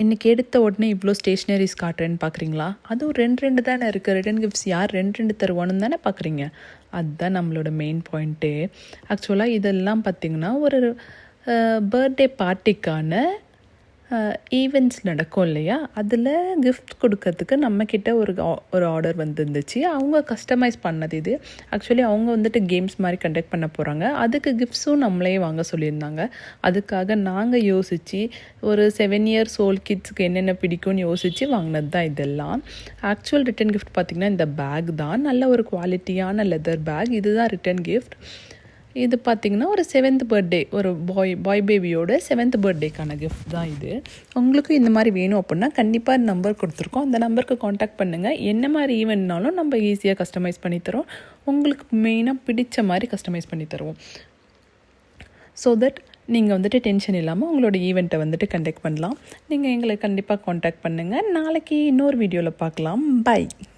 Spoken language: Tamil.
இன்றைக்கி எடுத்த உடனே இவ்வளோ ஸ்டேஷ்னரிஸ் காட்டுறேன்னு பார்க்குறீங்களா? அதுவும் 2 தானே இருக்குது. ரிட்டன் கிஃப்ட்ஸ் யார் 2 தருவான்னு தானே பார்க்குறீங்க. அதுதான் நம்மளோட மெயின் பாயிண்ட்டே. ஆக்சுவலாக இதெல்லாம் பார்த்திங்கன்னா ஒரு பர்த்டே பார்ட்டிக்கான ஈவெண்ட்ஸ் நடக்கும் இல்லையா, அதில் கிஃப்ட் கொடுக்கறதுக்கு நம்மக்கிட்ட ஒரு ஆர்டர் வந்துருந்துச்சு. அவங்க கஸ்டமைஸ் பண்ணது இது. ஆக்சுவலி அவங்க வந்துட்டு கேம்ஸ் மாதிரி கண்டக்ட் பண்ண போகிறாங்க. அதுக்கு கிஃப்ட்ஸும் நம்மளே வாங்க சொல்லியிருந்தாங்க. அதுக்காக நாங்கள் யோசித்து ஒரு 7 இயர்ஸ் ஓல்ட் கிட்ஸுக்கு என்னென்ன பிடிக்கும்னு யோசித்து வாங்கினது தான் இதெல்லாம். ஆக்சுவல் ரிட்டன் கிஃப்ட் பார்த்திங்கன்னா இந்த பேக் தான். நல்ல ஒரு குவாலிட்டியான லெதர் பேக். இதுதான் ரிட்டன் கிஃப்ட். இது பார்த்திங்கன்னா ஒரு 7th பர்த்டே, ஒரு பாய் பேபியோட 7th பர்த்டேக்கான கிஃப்ட் தான் இது. உங்களுக்கும் இந்த மாதிரி வேணும் அப்படின்னா கண்டிப்பாக நம்பர் கொடுத்துருக்கோம். அந்த நம்பருக்கு காண்டாக்ட் பண்ணுங்கள். என்ன மாதிரி ஈவெண்ட்னாலும் நம்ம ஈஸியாக கஸ்டமைஸ் பண்ணி தரோம். உங்களுக்கு மெயினாக பிடிச்ச மாதிரி கஸ்டமைஸ் பண்ணி தருவோம். ஸோ தட் நீங்கள் வந்துட்டு டென்ஷன் இல்லாமல் உங்களோட ஈவெண்ட்டை வந்துட்டு கண்டக்ட் பண்ணலாம். நீங்கள் எங்களை கண்டிப்பாக காண்டாக்ட் பண்ணுங்கள். நாளைக்கு இன்னொரு வீடியோவில் பார்க்கலாம். பை.